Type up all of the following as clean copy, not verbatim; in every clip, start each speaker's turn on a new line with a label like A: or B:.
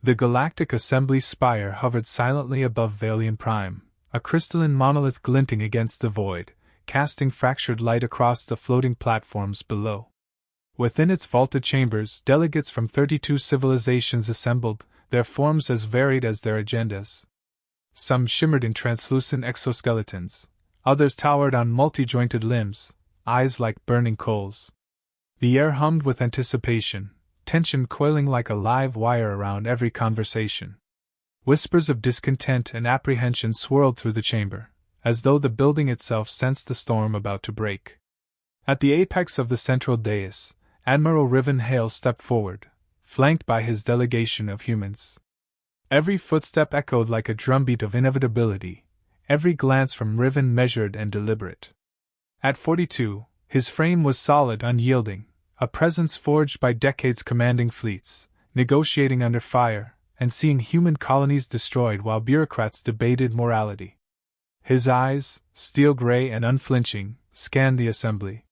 A: The Galactic Assembly spire hovered silently above Valian Prime, a crystalline monolith glinting against the void, casting fractured light across the floating platforms below. Within its vaulted chambers, delegates from 32 civilizations assembled, their forms as varied as their agendas. Some shimmered in translucent exoskeletons, others towered on multi-jointed limbs, eyes like burning coals. The air hummed with anticipation, tension coiling like a live wire around every conversation. Whispers of discontent and apprehension swirled through the chamber, as though the building itself sensed the storm about to break. At the apex of the central dais, Admiral Riven Hale stepped forward, flanked by his delegation of humans. Every footstep echoed like a drumbeat of inevitability, every glance from Riven measured and deliberate. At 42, his frame was solid, unyielding, a presence forged by decades commanding fleets, negotiating under fire, and seeing human colonies destroyed while bureaucrats debated morality. His eyes, steel gray and unflinching, scanned the assembly.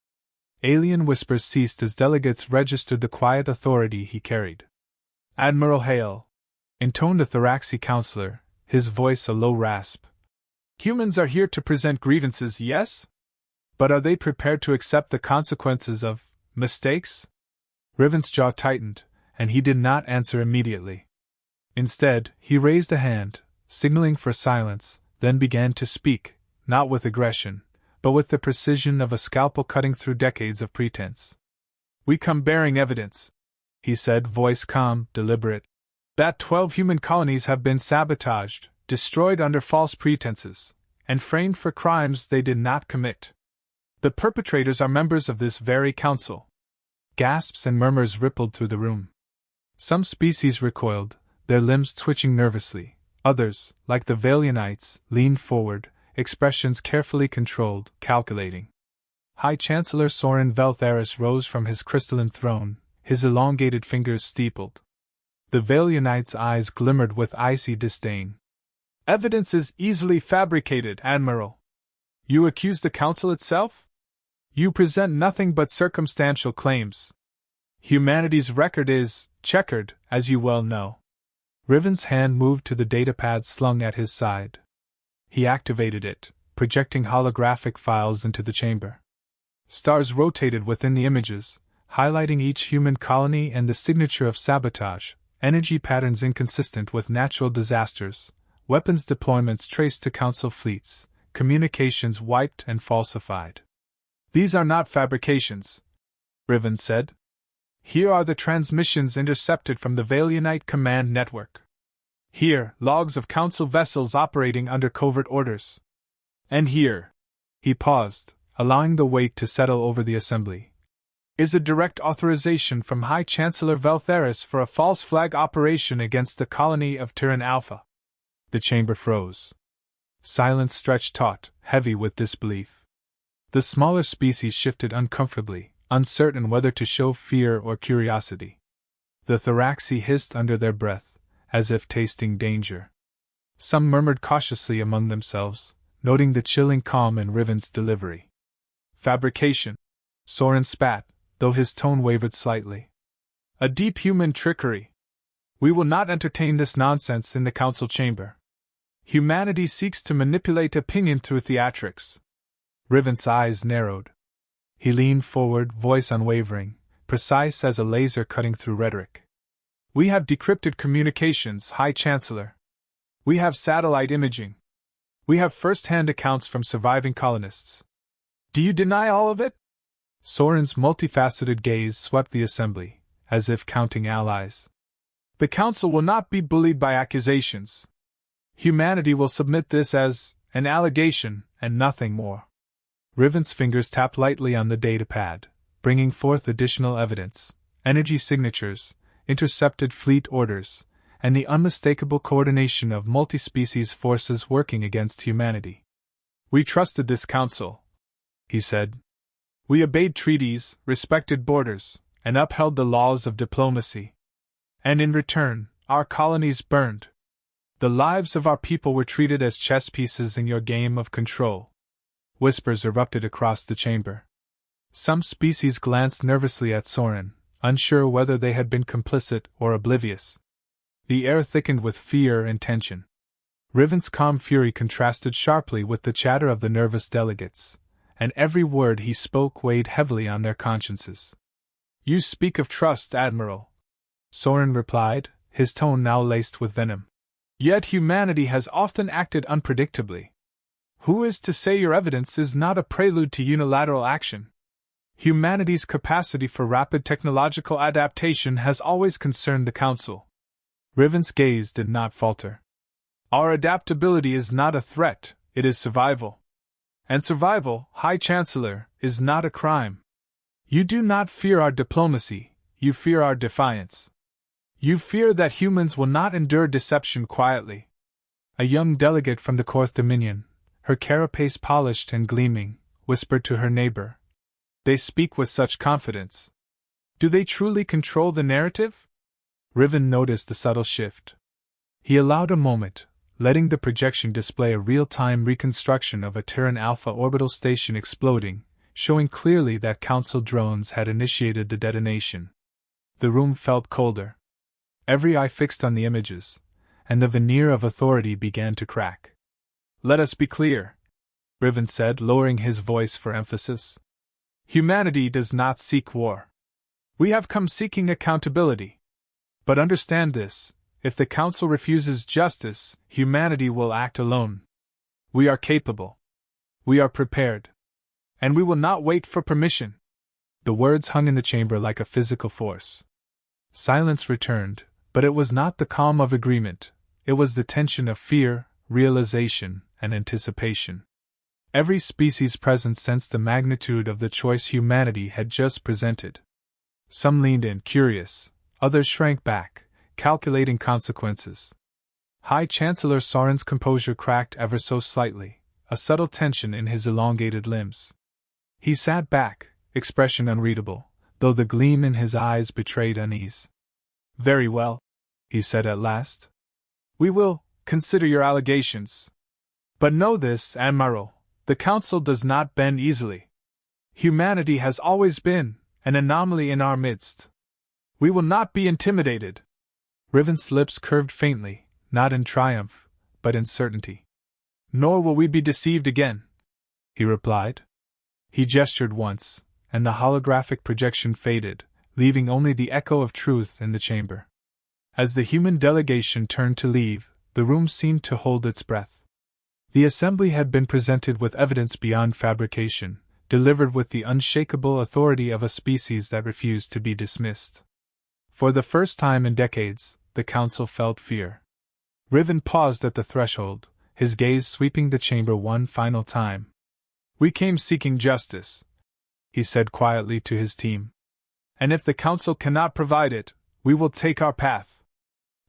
A: Alien whispers ceased as delegates registered the quiet authority he carried. "Admiral Hale," intoned a Thoraxi counselor, his voice a low rasp. "Humans are here to present grievances, yes? But are they prepared to accept the consequences of mistakes?" Riven's jaw tightened, and he did not answer immediately. Instead, he raised a hand, signaling for silence, then began to speak, not with aggression, but with the precision of a scalpel cutting through decades of pretense. "We come bearing evidence," he said, voice calm, deliberate, "that 12 human colonies have been sabotaged, destroyed under false pretenses, and framed for crimes they did not commit. The perpetrators are members of this very council." Gasps and murmurs rippled through the room. Some species recoiled, their limbs twitching nervously. Others, like the Valianites, leaned forward, expressions carefully controlled, calculating. High Chancellor Soren Veltharis rose from his crystalline throne, his elongated fingers steepled. The Valianites' eyes glimmered with icy disdain. "Evidence is easily fabricated, Admiral. You accuse the Council itself? You present nothing but circumstantial claims. Humanity's record is checkered, as you well know." Riven's hand moved to the datapad slung at his side. He activated it, projecting holographic files into the chamber. Stars rotated within the images, highlighting each human colony and the signature of sabotage, energy patterns inconsistent with natural disasters, weapons deployments traced to Council fleets, communications wiped and falsified. "These are not fabrications," Riven said. "Here are the transmissions intercepted from the Valianite command network. Here, logs of Council vessels operating under covert orders. And here," he paused, allowing the weight to settle over the assembly, "is a direct authorization from High Chancellor Veltharis for a false flag operation against the colony of Tyran Alpha." The chamber froze. Silence stretched taut, heavy with disbelief. The smaller species shifted uncomfortably, uncertain whether to show fear or curiosity. The Thoraxi hissed under their breath, as if tasting danger. Some murmured cautiously among themselves, noting the chilling calm in Riven's delivery. "Fabrication," Soren spat, though his tone wavered slightly. "A deep human trickery. We will not entertain this nonsense in the Council chamber. Humanity seeks to manipulate opinion through theatrics." Riven's eyes narrowed. He leaned forward, voice unwavering, precise as a laser cutting through rhetoric. "We have decrypted communications, High Chancellor. We have satellite imaging. We have first-hand accounts from surviving colonists. Do you deny all of it?" Soren's multifaceted gaze swept the assembly, as if counting allies. "The Council will not be bullied by accusations. Humanity will submit this as an allegation and nothing more." Riven's fingers tapped lightly on the datapad, bringing forth additional evidence, energy signatures, intercepted fleet orders, and the unmistakable coordination of multi-species forces working against humanity. "We trusted this council," he said. "We obeyed treaties, respected borders, and upheld the laws of diplomacy. And in return, our colonies burned. The lives of our people were treated as chess pieces in your game of control." Whispers erupted across the chamber. Some species glanced nervously at Soren, unsure whether they had been complicit or oblivious. The air thickened with fear and tension. Riven's calm fury contrasted sharply with the chatter of the nervous delegates, and every word he spoke weighed heavily on their consciences. "You speak of trust, Admiral," Soren replied, his tone now laced with venom. "Yet humanity has often acted unpredictably. Who is to say your evidence is not a prelude to unilateral action? Humanity's capacity for rapid technological adaptation has always concerned the Council." Riven's gaze did not falter. "Our adaptability is not a threat, it is survival. And survival, High Chancellor, is not a crime. You do not fear our diplomacy, you fear our defiance. You fear that humans will not endure deception quietly." A young delegate from the 4th Dominion, her carapace polished and gleaming, whispered to her neighbor, "They speak with such confidence. Do they truly control the narrative?" Riven noticed the subtle shift. He allowed a moment, letting the projection display a real-time reconstruction of a Terran Alpha orbital station exploding, showing clearly that Council drones had initiated the detonation. The room felt colder. Every eye fixed on the images, and the veneer of authority began to crack. "Let us be clear," Riven said, lowering his voice for emphasis. "Humanity does not seek war. We have come seeking accountability. But understand this, if the Council refuses justice, humanity will act alone. We are capable. We are prepared. And we will not wait for permission." The words hung in the chamber like a physical force. Silence returned, but it was not the calm of agreement, it was the tension of fear, realization, and anticipation. Every species present sensed the magnitude of the choice humanity had just presented. Some leaned in, curious, others shrank back, calculating consequences. High Chancellor Soren's composure cracked ever so slightly, a subtle tension in his elongated limbs. He sat back, expression unreadable, though the gleam in his eyes betrayed unease. "Very well," he said at last. "We will consider your allegations. But know this, Admiral, the Council does not bend easily. Humanity has always been an anomaly in our midst. We will not be intimidated." Riven's lips curved faintly, not in triumph, but in certainty. "Nor will we be deceived again," he replied. He gestured once, and the holographic projection faded, leaving only the echo of truth in the chamber. As the human delegation turned to leave, the room seemed to hold its breath. The assembly had been presented with evidence beyond fabrication, delivered with the unshakable authority of a species that refused to be dismissed. For the first time in decades, the Council felt fear. Riven paused at the threshold, his gaze sweeping the chamber one final time. "We came seeking justice," he said quietly to his team. "And if the Council cannot provide it, we will take our path."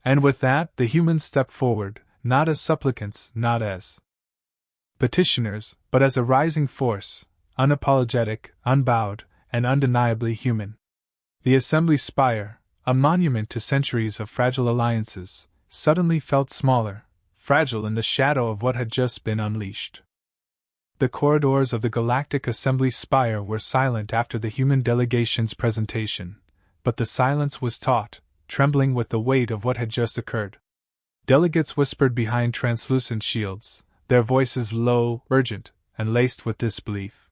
A: And with that, the humans stepped forward, not as supplicants, not as petitioners, but as a rising force, unapologetic, unbowed, and undeniably human. The Assembly's spire, a monument to centuries of fragile alliances, suddenly felt smaller, fragile in the shadow of what had just been unleashed. The corridors of the Galactic Assembly spire were silent after the human delegation's presentation, but the silence was taut, trembling with the weight of what had just occurred. Delegates whispered behind translucent shields, their voices low, urgent, and laced with disbelief.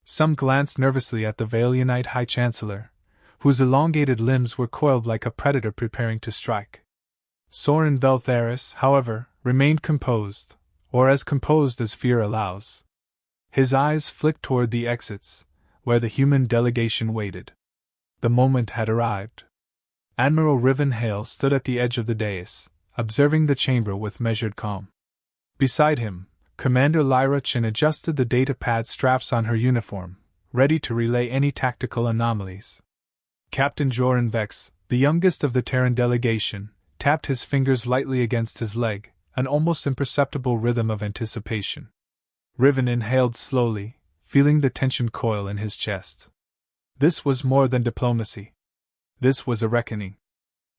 A: Some glanced nervously at the Vailianite High Chancellor, whose elongated limbs were coiled like a predator preparing to strike. Soren Veltharis, however, remained composed, or as composed as fear allows. His eyes flicked toward the exits, where the human delegation waited. The moment had arrived. Admiral Riven Hale stood at the edge of the dais, observing the chamber with measured calm. Beside him, Commander Lyra Chin adjusted the datapad straps on her uniform, ready to relay any tactical anomalies. Captain Joran Vex, the youngest of the Terran delegation, tapped his fingers lightly against his leg, an almost imperceptible rhythm of anticipation. Riven inhaled slowly, feeling the tension coil in his chest. This was more than diplomacy. This was a reckoning.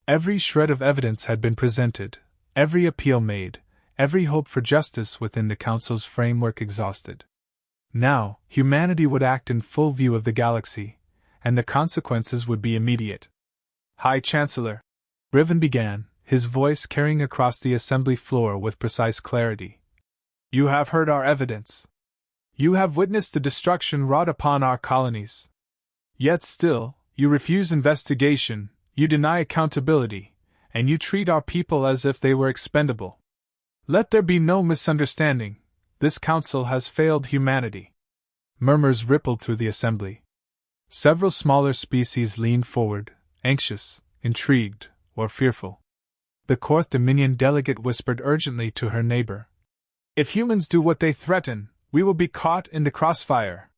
A: Every shred of evidence had been presented, every appeal made, every hope for justice within the Council's framework exhausted. Now, humanity would act in full view of the galaxy, and the consequences would be immediate. "High Chancellor," Riven began, his voice carrying across the assembly floor with precise clarity. "You have heard our evidence. You have witnessed the destruction wrought upon our colonies. Yet still, you refuse investigation, you deny accountability, and you treat our people as if they were expendable. Let there be no misunderstanding. This council has failed humanity." Murmurs rippled through the assembly. Several smaller species leaned forward, anxious, intrigued, or fearful. The Fourth Dominion delegate whispered urgently to her neighbor, "If humans do what they threaten, we will be caught in the crossfire."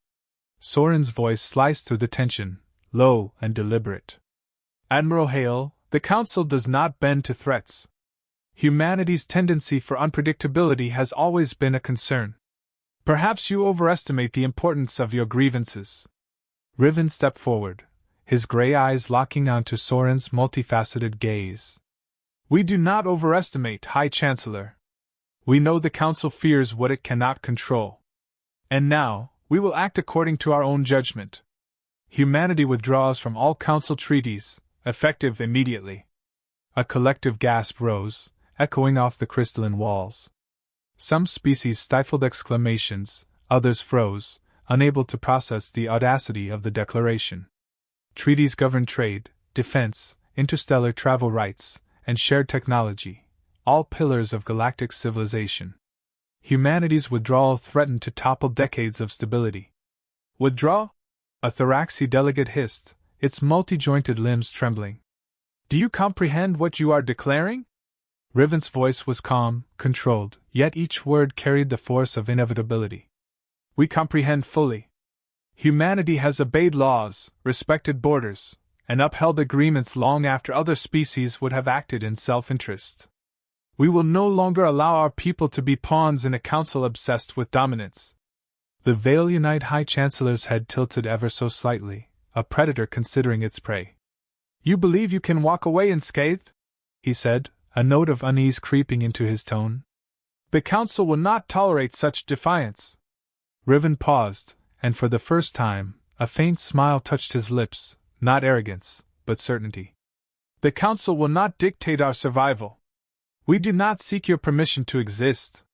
A: Soren's voice sliced through the tension, low and deliberate. "Admiral Hale, the Council does not bend to threats. Humanity's tendency for unpredictability has always been a concern. Perhaps you overestimate the importance of your grievances." Riven stepped forward, his gray eyes locking onto Soren's multifaceted gaze. "We do not overestimate, High Chancellor. We know the Council fears what it cannot control. And now, we will act according to our own judgment. Humanity withdraws from all Council treaties, effective immediately." A collective gasp rose, echoing off the crystalline walls. Some species stifled exclamations, others froze, unable to process the audacity of the declaration. Treaties govern trade, defense, interstellar travel rights, and shared technology, all pillars of galactic civilization. Humanity's withdrawal threatened to topple decades of stability. "Withdraw?" A Thoraxi delegate hissed, its multi-jointed limbs trembling. "Do you comprehend what you are declaring?" Riven's voice was calm, controlled, yet each word carried the force of inevitability. "We comprehend fully. Humanity has obeyed laws, respected borders, and upheld agreements long after other species would have acted in self-interest. We will no longer allow our people to be pawns in a council obsessed with dominance." The Vailionite High Chancellor's head tilted ever so slightly, a predator considering its prey. "You believe you can walk away unscathed?" he said, a note of unease creeping into his tone. "The Council will not tolerate such defiance." Riven paused, and for the first time, a faint smile touched his lips, not arrogance, but certainty. "The Council will not dictate our survival. We do not seek your permission to exist.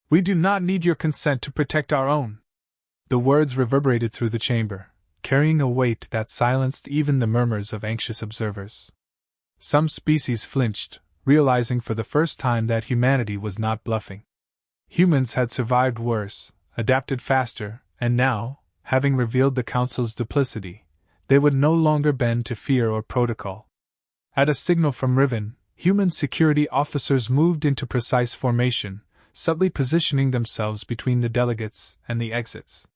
A: We do not need your consent to protect our own." The words reverberated through the chamber, carrying a weight that silenced even the murmurs of anxious observers. Some species flinched, realizing for the first time that humanity was not bluffing. Humans had survived worse, adapted faster, and now, having revealed the Council's duplicity, they would no longer bend to fear or protocol. At a signal from Riven, human security officers moved into precise formation, subtly positioning themselves between the delegates and the exits.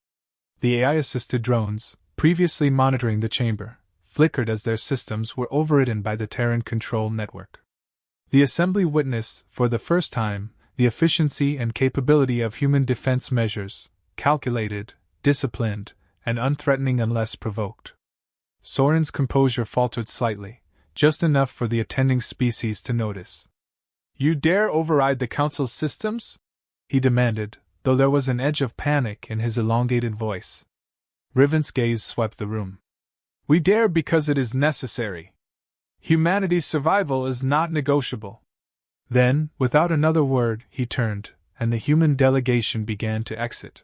A: The AI-assisted drones, previously monitoring the chamber, flickered as their systems were overridden by the Terran control network. The assembly witnessed, for the first time, the efficiency and capability of human defense measures, calculated, disciplined, and unthreatening unless provoked. Soren's composure faltered slightly, just enough for the attending species to notice. "You dare override the Council's systems?" he demanded, though there was an edge of panic in his elongated voice. Riven's gaze swept the room. "We dare because it is necessary. Humanity's survival is not negotiable." Then, without another word, he turned, and the human delegation began to exit.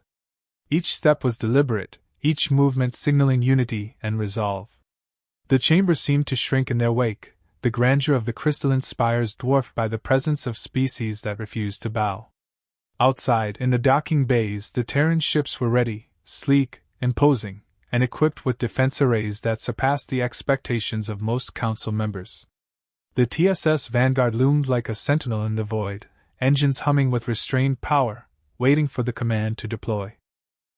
A: Each step was deliberate, each movement signaling unity and resolve. The chamber seemed to shrink in their wake, the grandeur of the crystalline spires dwarfed by the presence of species that refused to bow. Outside, in the docking bays, the Terran ships were ready, sleek, imposing, and equipped with defense arrays that surpassed the expectations of most Council members. The TSS Vanguard loomed like a sentinel in the void, engines humming with restrained power, waiting for the command to deploy.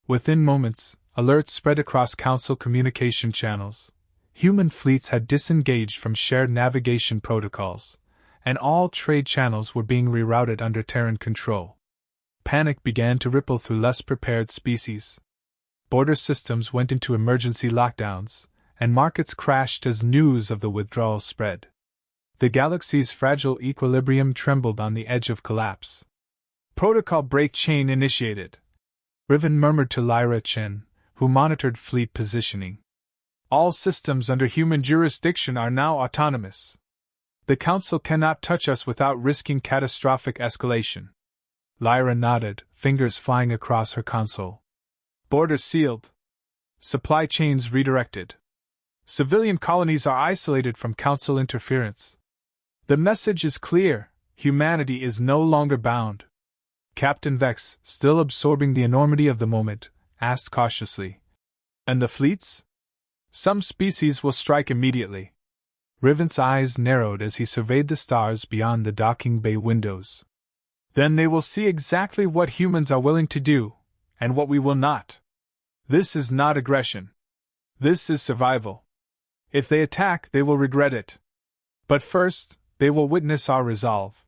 A: Within moments, alerts spread across Council communication channels. Human fleets had disengaged from shared navigation protocols, and all trade channels were being rerouted under Terran control. Panic began to ripple through less prepared species. Border systems went into emergency lockdowns, and markets crashed as news of the withdrawal spread. The galaxy's fragile equilibrium trembled on the edge of collapse. "Protocol break chain initiated," Riven murmured to Lyra Chen, who monitored fleet positioning. "All systems under human jurisdiction are now autonomous." The Council cannot touch us without risking catastrophic escalation. Lyra nodded, fingers flying across her console. Borders sealed. Supply chains redirected. Civilian colonies are isolated from Council interference. The message is clear: humanity is no longer bound. Captain Vex, still absorbing the enormity of the moment, asked cautiously, "And the fleets? Some species will strike immediately." Riven's eyes narrowed as he surveyed the stars beyond the docking bay windows. "Then they will see exactly what humans are willing to do, and what we will not. This is not aggression. This is survival. If they attack, they will regret it. But first, they will witness our resolve."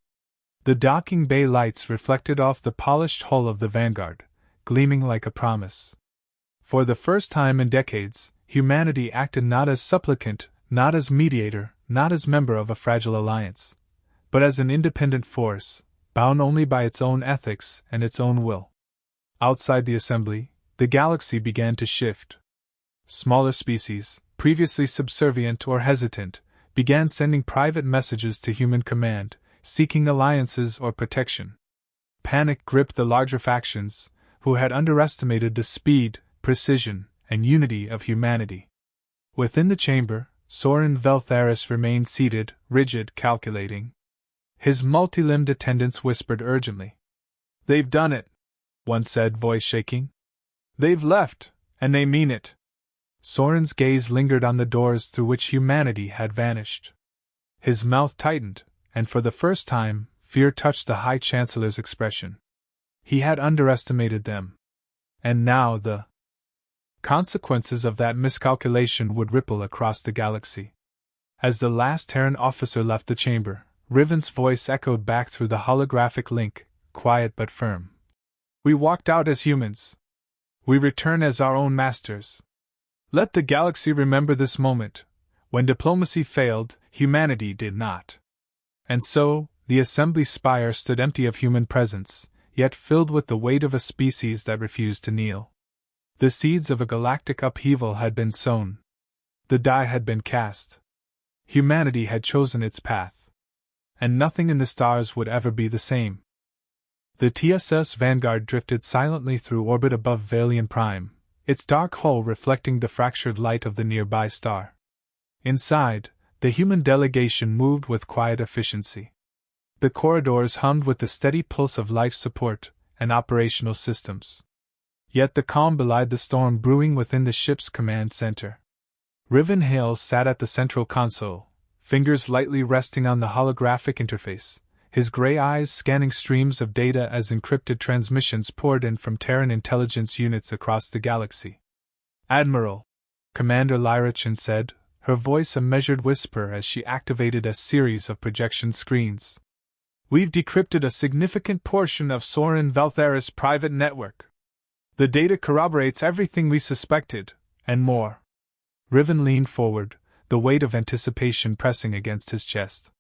A: The docking bay lights reflected off the polished hull of the Vanguard, gleaming like a promise. For the first time in decades, humanity acted not as supplicant, not as mediator, not as member of a fragile alliance, but as an independent force, bound only by its own ethics and its own will. Outside the assembly, the galaxy began to shift. Smaller species, previously subservient or hesitant, began sending private messages to human command, seeking alliances or protection. Panic gripped the larger factions, who had underestimated the speed, precision, and unity of humanity. Within the chamber, Soren Veltharis remained seated, rigid, calculating. His multi-limbed attendants whispered urgently. "They've done it," one said, voice shaking. "They've left, and they mean it." Soren's gaze lingered on the doors through which humanity had vanished. His mouth tightened, and for the first time, fear touched the High Chancellor's expression. He had underestimated them. And now the consequences of that miscalculation would ripple across the galaxy. As the last Terran officer left the chamber, Riven's voice echoed back through the holographic link, quiet but firm. "We walked out as humans. We return as our own masters. Let the galaxy remember this moment. When diplomacy failed, humanity did not." And so, the assembly spire stood empty of human presence, yet filled with the weight of a species that refused to kneel. The seeds of a galactic upheaval had been sown. The die had been cast. Humanity had chosen its path. And nothing in the stars would ever be the same. The TSS Vanguard drifted silently through orbit above Valian Prime, its dark hull reflecting the fractured light of the nearby star. Inside, the human delegation moved with quiet efficiency. The corridors hummed with the steady pulse of life support and operational systems. Yet the calm belied the storm brewing within the ship's command center. Riven Hales sat at the central console, fingers lightly resting on the holographic interface, his gray eyes scanning streams of data as encrypted transmissions poured in from Terran intelligence units across the galaxy. "Admiral," Commander Lyrichin said, her voice a measured whisper as she activated a series of projection screens. "We've decrypted a significant portion of Soren Veltharis' private network. The data corroborates everything we suspected, and more." Riven leaned forward, the weight of anticipation pressing against his chest.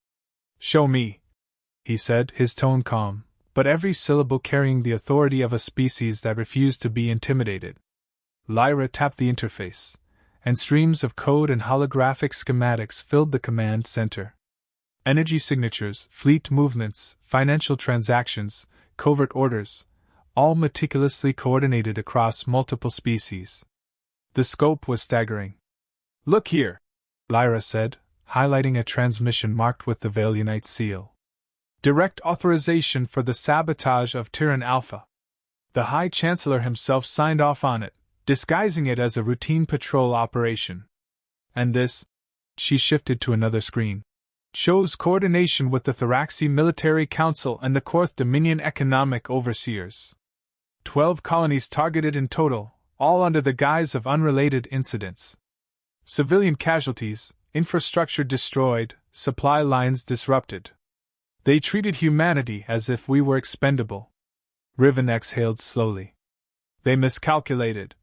A: "Show me," he said, his tone calm, but every syllable carrying the authority of a species that refused to be intimidated. Lyra tapped the interface, and streams of code and holographic schematics filled the command center. Energy signatures, fleet movements, financial transactions, covert orders, all meticulously coordinated across multiple species. The scope was staggering. "Look here," Lyra said, highlighting a transmission marked with the Valianite seal. "Direct authorization for the sabotage of Tyran Alpha. The High Chancellor himself signed off on it, disguising it as a routine patrol operation. And this," she shifted to another screen, "shows coordination with the Thoraxi Military Council and the Korth Dominion Economic Overseers. 12 colonies targeted in total, all under the guise of unrelated incidents. Civilian casualties, infrastructure destroyed, supply lines disrupted. They treated humanity as if we were expendable." Riven exhaled slowly. "They miscalculated,"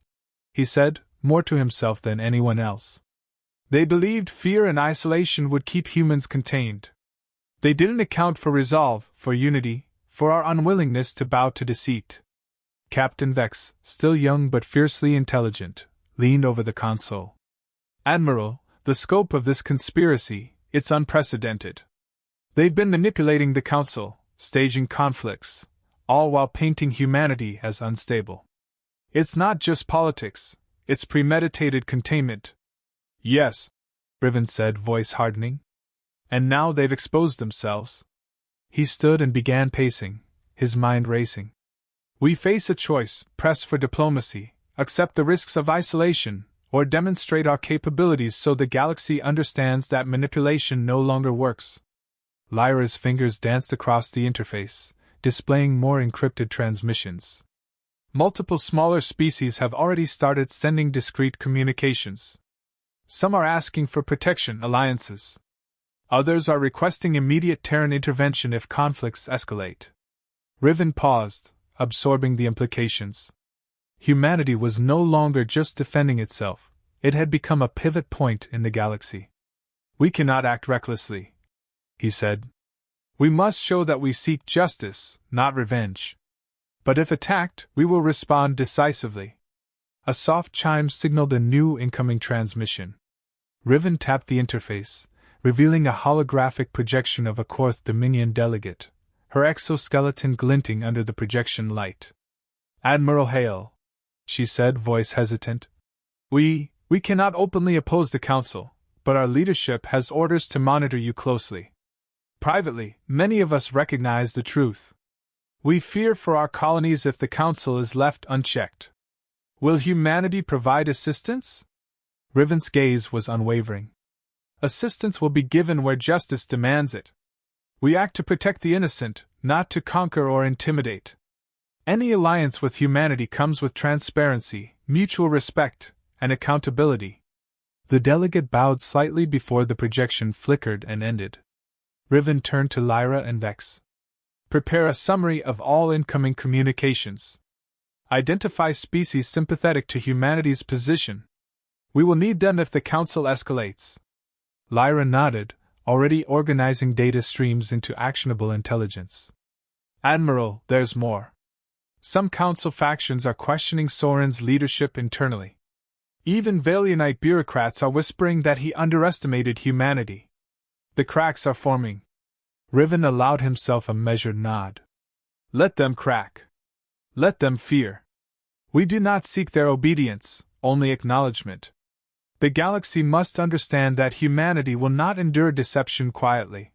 A: he said, more to himself than anyone else. "They believed fear and isolation would keep humans contained. They didn't account for resolve, for unity, for our unwillingness to bow to deceit." Captain Vex, still young but fiercely intelligent, leaned over the console. "Admiral, the scope of this conspiracy, it's unprecedented. They've been manipulating the Council, staging conflicts, all while painting humanity as unstable. It's not just politics, it's premeditated containment. Yes, Riven said, voice hardening. And now they've exposed themselves. He stood and began pacing, his mind racing. We face a choice: press for diplomacy, accept the risks of isolation, or demonstrate our capabilities so the galaxy understands that manipulation no longer works. Lyra's fingers danced across the interface, displaying more encrypted transmissions. Multiple smaller species have already started sending discrete communications. Some are asking for protection alliances. Others are requesting immediate Terran intervention if conflicts escalate. Riven paused, absorbing the implications. Humanity was no longer just defending itself, it had become a pivot point in the galaxy. We cannot act recklessly, he said. We must show that we seek justice, not revenge. But if attacked, we will respond decisively. A soft chime signaled a new incoming transmission. Riven tapped the interface, revealing a holographic projection of a Korth Dominion delegate, her exoskeleton glinting under the projection light. Admiral Hale, she said, voice hesitant. We cannot openly oppose the Council, but our leadership has orders to monitor you closely. Privately, many of us recognize the truth. We fear for our colonies if the Council is left unchecked. Will humanity provide assistance? Riven's gaze was unwavering. Assistance will be given where justice demands it. We act to protect the innocent, not to conquer or intimidate. Any alliance with humanity comes with transparency, mutual respect, and accountability. The delegate bowed slightly before the projection flickered and ended. Riven turned to Lyra and Vex. Prepare a summary of all incoming communications. Identify species sympathetic to humanity's position. We will need them if the Council escalates. Lyra nodded, already organizing data streams into actionable intelligence. Admiral, there's more. Some Council factions are questioning Soren's leadership internally. Even Valianite bureaucrats are whispering that he underestimated humanity. The cracks are forming. Riven allowed himself a measured nod. Let them crack. Let them fear. We do not seek their obedience, only acknowledgement. The galaxy must understand that humanity will not endure deception quietly.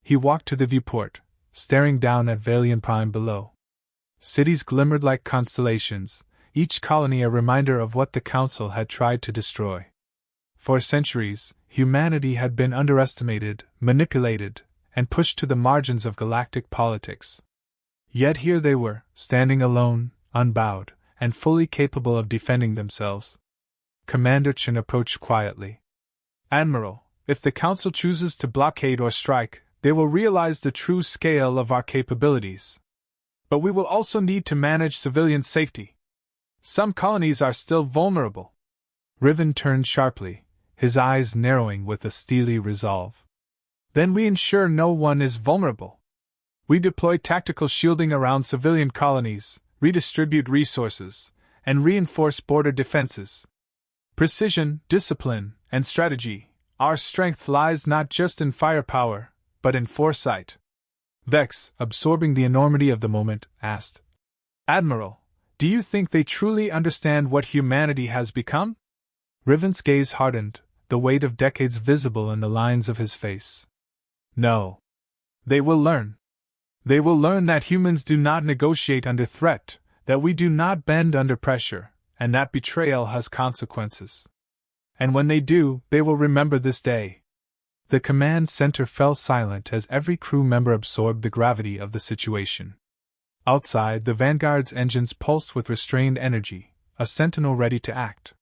A: He walked to the viewport, staring down at Valian Prime below. Cities glimmered like constellations, each colony a reminder of what the Council had tried to destroy. For centuries, humanity had been underestimated, manipulated, and pushed to the margins of galactic politics. Yet here they were, standing alone, unbowed, and fully capable of defending themselves. Commander Chen approached quietly. Admiral, if the Council chooses to blockade or strike, they will realize the true scale of our capabilities. But we will also need to manage civilian safety. Some colonies are still vulnerable. Riven turned sharply, his eyes narrowing with a steely resolve. Then we ensure no one is vulnerable. We deploy tactical shielding around civilian colonies, redistribute resources, and reinforce border defenses. Precision, discipline, and strategy. Our strength lies not just in firepower, but in foresight. Vex, absorbing the enormity of the moment, asked, Admiral, do you think they truly understand what humanity has become? Riven's gaze hardened, the weight of decades visible in the lines of his face. No. They will learn. They will learn that humans do not negotiate under threat, that we do not bend under pressure, and that betrayal has consequences. And when they do, they will remember this day. The command center fell silent as every crew member absorbed the gravity of the situation. Outside, the Vanguard's engines pulsed with restrained energy, a sentinel ready to act.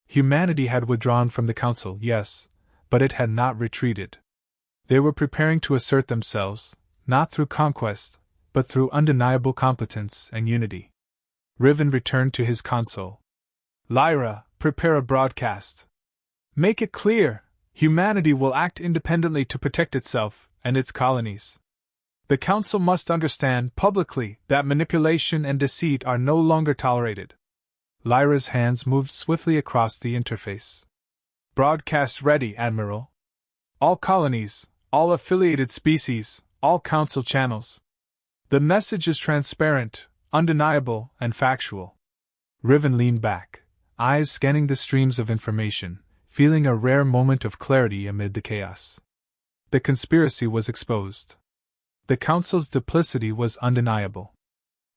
A: Humanity had withdrawn from the Council, yes, but it had not retreated. They were preparing to assert themselves, not through conquest, but through undeniable competence and unity. Riven returned to his console. Lyra, prepare a broadcast. Make it clear, humanity will act independently to protect itself and its colonies. The Council must understand publicly that manipulation and deceit are no longer tolerated. Lyra's hands moved swiftly across the interface. Broadcast ready, Admiral. All colonies, All affiliated species, all Council channels. The message is transparent, undeniable, and factual. Riven leaned back, eyes scanning the streams of information, feeling a rare moment of clarity amid the chaos. The conspiracy was exposed. The Council's duplicity was undeniable.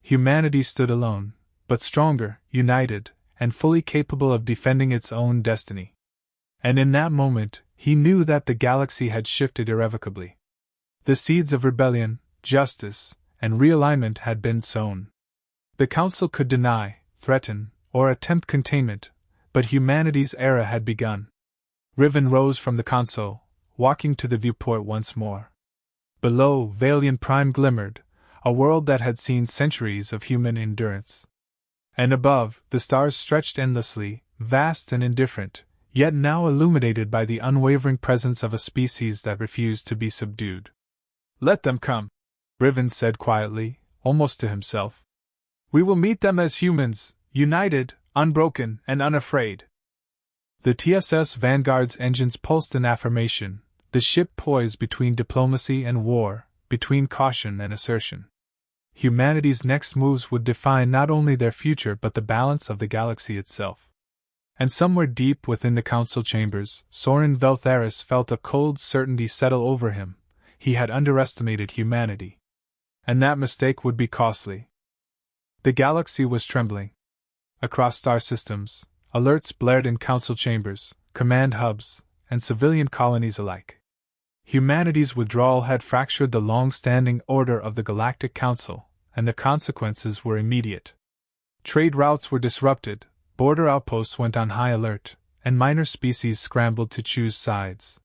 A: Humanity stood alone, but stronger, united, and fully capable of defending its own destiny. And in that moment, he knew that the galaxy had shifted irrevocably. The seeds of rebellion, justice, and realignment had been sown. The Council could deny, threaten, or attempt containment, but humanity's era had begun. Riven rose from the console, walking to the viewport once more. Below, Valiant Prime glimmered, a world that had seen centuries of human endurance. And above, the stars stretched endlessly, vast and indifferent, yet now illuminated by the unwavering presence of a species that refused to be subdued. "Let them come," Riven said quietly, almost to himself. "We will meet them as humans, united, unbroken, and unafraid." The TSS Vanguard's engines pulsed in affirmation, the ship poised between diplomacy and war, between caution and assertion. Humanity's next moves would define not only their future but the balance of the galaxy itself. And somewhere deep within the Council chambers, Soren Veltharis felt a cold certainty settle over him. He had underestimated humanity. And that mistake would be costly. The galaxy was trembling. Across star systems, alerts blared in Council chambers, command hubs, and civilian colonies alike. Humanity's withdrawal had fractured the long-standing order of the Galactic Council, and the consequences were immediate. Trade routes were disrupted, border outposts went on high alert, and minor species scrambled to choose sides.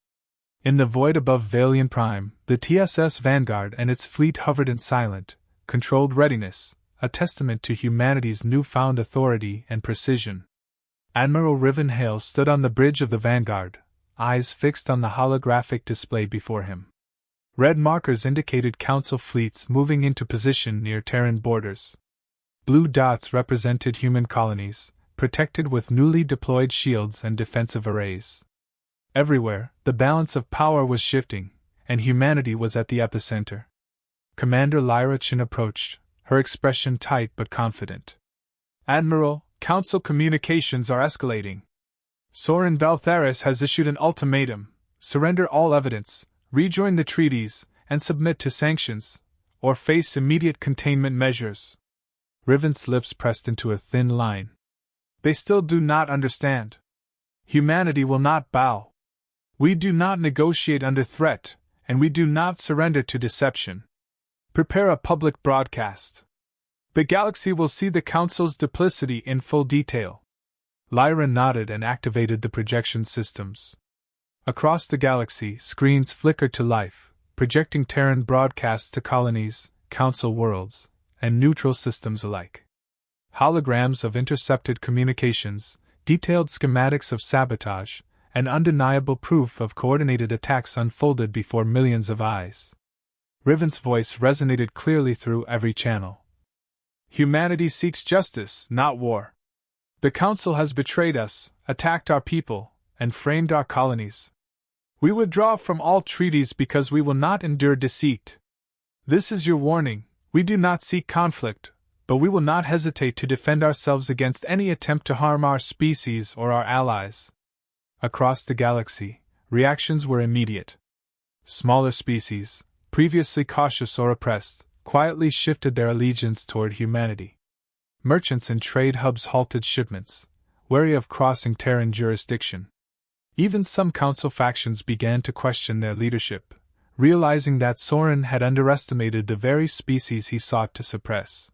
A: In the void above Valiant Prime, the TSS Vanguard and its fleet hovered in silent, controlled readiness, a testament to humanity's newfound authority and precision. Admiral Riven Hale stood on the bridge of the Vanguard, eyes fixed on the holographic display before him. Red markers indicated Council fleets moving into position near Terran borders. Blue dots represented human colonies, protected with newly deployed shields and defensive arrays. Everywhere, the balance of power was shifting, and humanity was at the epicenter. Commander Lyra Chin approached, her expression tight but confident. "Admiral, Council communications are escalating. Soren Veltharis has issued an ultimatum: surrender all evidence, rejoin the treaties, and submit to sanctions, or face immediate containment measures." Riven's lips pressed into a thin line. "They still do not understand. Humanity will not bow. We do not negotiate under threat, and we do not surrender to deception. Prepare a public broadcast. The galaxy will see the Council's duplicity in full detail." Lyra nodded and activated the projection systems. Across the galaxy, screens flickered to life, projecting Terran broadcasts to colonies, Council worlds, and neutral systems alike. Holograms of intercepted communications, detailed schematics of sabotage, and undeniable proof of coordinated attacks unfolded before millions of eyes. Riven's voice resonated clearly through every channel. "Humanity seeks justice, not war. The Council has betrayed us, attacked our people, and framed our colonies. We withdraw from all treaties because we will not endure deceit. This is your warning. We do not seek conflict, but we will not hesitate to defend ourselves against any attempt to harm our species or our allies." Across the galaxy, reactions were immediate. Smaller species, previously cautious or oppressed, quietly shifted their allegiance toward humanity. Merchants and trade hubs halted shipments, wary of crossing Terran jurisdiction. Even some Council factions began to question their leadership, realizing that Soren had underestimated the very species he sought to suppress.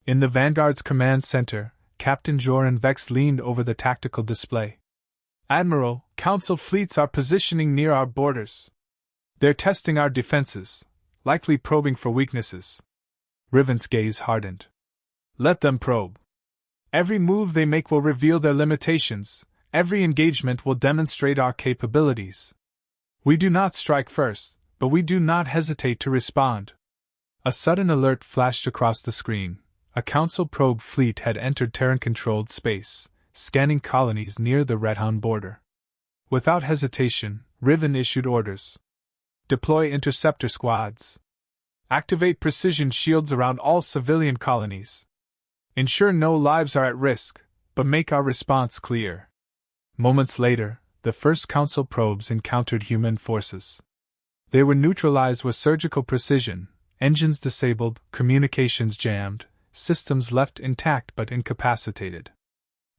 A: In the Vanguard's command center, Captain Joran Vex leaned over the tactical display. "Admiral, Council fleets are positioning near our borders. They're testing our defenses, likely probing for weaknesses." Riven's gaze hardened. "Let them probe. Every move they make will reveal their limitations, every engagement will demonstrate our capabilities. We do not strike first, but we do not hesitate to respond." A sudden alert flashed across the screen. A Council probe fleet had entered Terran-controlled space, scanning colonies near the Redhound border. Without hesitation, Riven issued orders. Deploy interceptor squads. Activate precision shields around all civilian colonies. Ensure no lives are at risk, but make our response clear. Moments later, the first Council probes encountered human forces. They were neutralized with surgical precision, engines disabled, communications jammed, systems left intact but incapacitated.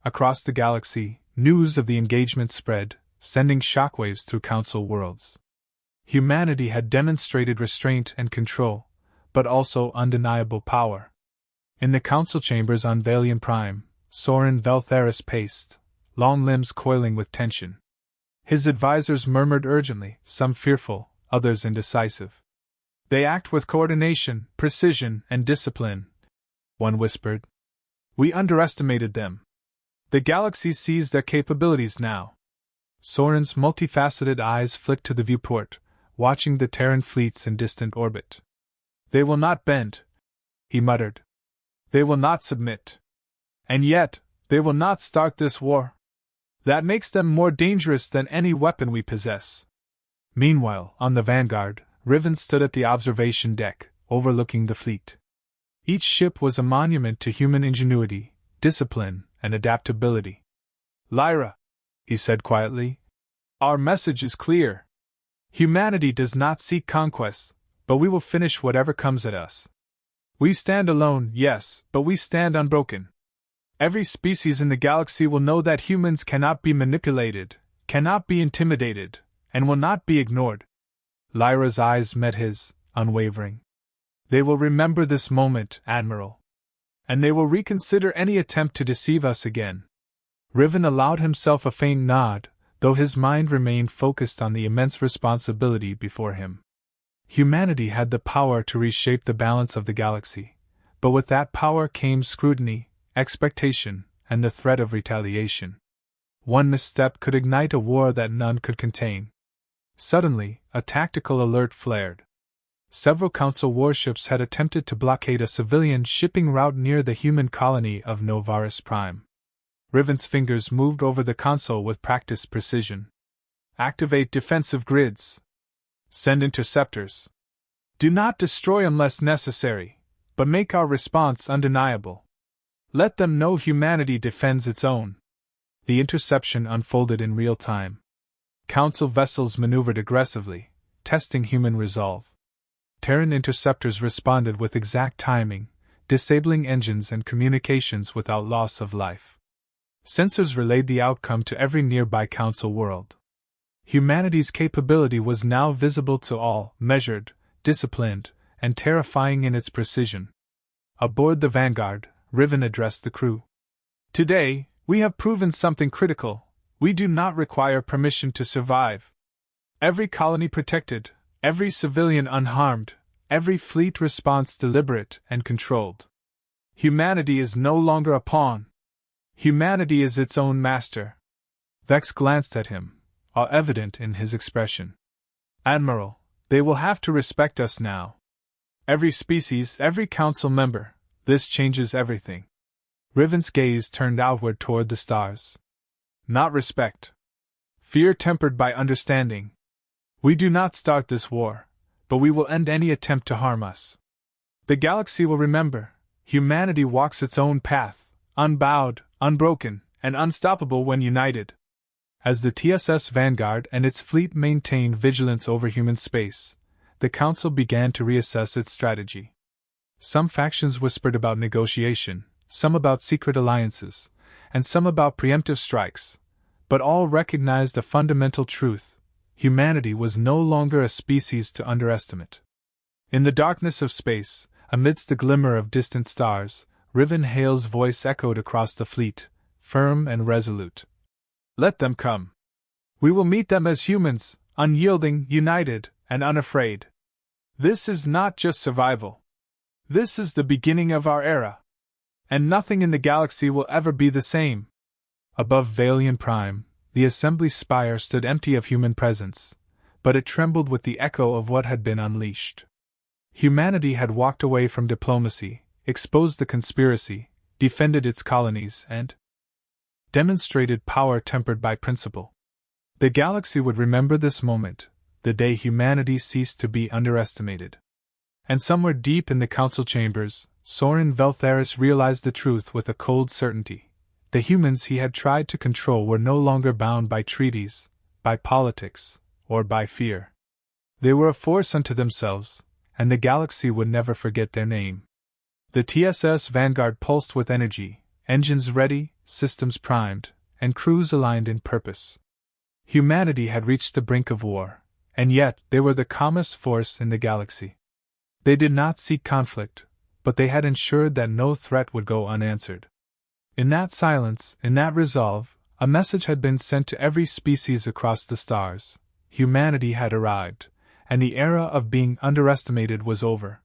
A: Across the galaxy, news of the engagement spread, sending shockwaves through Council worlds. Humanity had demonstrated restraint and control, but also undeniable power. In the Council chambers on Valian Prime, Soren Veltheris paced, long limbs coiling with tension. His advisors murmured urgently, some fearful, others indecisive. They act with coordination, precision, and discipline, one whispered. We underestimated them. The galaxy sees their capabilities now. Soren's multifaceted eyes flicked to the viewport, watching the Terran fleets in distant orbit. They will not bend, he muttered. They will not submit. And yet, they will not start this war. That makes them more dangerous than any weapon we possess. Meanwhile, on the Vanguard, Riven stood at the observation deck, overlooking the fleet. Each ship was a monument to human ingenuity, discipline, and adaptability. Lyra, he said quietly, our message is clear. Humanity does not seek conquest, but we will finish whatever comes at us. We stand alone, yes, but we stand unbroken. Every species in the galaxy will know that humans cannot be manipulated, cannot be intimidated, and will not be ignored. Lyra's eyes met his, unwavering. They will remember this moment, Admiral. And they will reconsider any attempt to deceive us again. Riven allowed himself a faint nod, though his mind remained focused on the immense responsibility before him. Humanity had the power to reshape the balance of the galaxy, but with that power came scrutiny, expectation, and the threat of retaliation. One misstep could ignite a war that none could contain. Suddenly, a tactical alert flared. Several Council warships had attempted to blockade a civilian shipping route near the human colony of Novaris Prime. Riven's fingers moved over the console with practiced precision. Activate defensive grids. Send interceptors. Do not destroy unless necessary, but make our response undeniable. Let them know humanity defends its own. The interception unfolded in real time. Council vessels maneuvered aggressively, testing human resolve. Terran interceptors responded with exact timing, disabling engines and communications without loss of life. Sensors relayed the outcome to every nearby Council world. Humanity's capability was now visible to all, measured, disciplined, and terrifying in its precision. Aboard the Vanguard, Riven addressed the crew. Today, we have proven something critical. We do not require permission to survive. Every colony protected, every civilian unharmed, every fleet response deliberate and controlled. Humanity is no longer a pawn. Humanity is its own master. Vex glanced at him, all evident in his expression. Admiral, they will have to respect us now. Every species, every Council member, this changes everything. Riven's gaze turned outward toward the stars. Not respect. Fear tempered by understanding. We do not start this war, but we will end any attempt to harm us. The galaxy will remember, humanity walks its own path, unbowed, unbroken, and unstoppable when united. As the TSS Vanguard and its fleet maintained vigilance over human space, the Council began to reassess its strategy. Some factions whispered about negotiation, some about secret alliances, and some about preemptive strikes, but all recognized a fundamental truth: humanity was no longer a species to underestimate. In the darkness of space, amidst the glimmer of distant stars, Riven Hale's voice echoed across the fleet, firm and resolute. Let them come. We will meet them as humans, unyielding, united, and unafraid. This is not just survival. This is the beginning of our era. And nothing in the galaxy will ever be the same. Above Valian Prime, the assembly spire stood empty of human presence, but it trembled with the echo of what had been unleashed. Humanity had walked away from diplomacy, exposed the conspiracy, defended its colonies, and demonstrated power tempered by principle. The galaxy would remember this moment, the day humanity ceased to be underestimated. And somewhere deep in the council chambers, Soren Veltharis realized the truth with a cold certainty. The humans he had tried to control were no longer bound by treaties, by politics, or by fear. They were a force unto themselves, and the galaxy would never forget their name. The TSS Vanguard pulsed with energy, engines ready, systems primed, and crews aligned in purpose. Humanity had reached the brink of war, and yet they were the calmest force in the galaxy. They did not seek conflict, but they had ensured that no threat would go unanswered. In that silence, in that resolve, a message had been sent to every species across the stars. Humanity had arrived, and the era of being underestimated was over.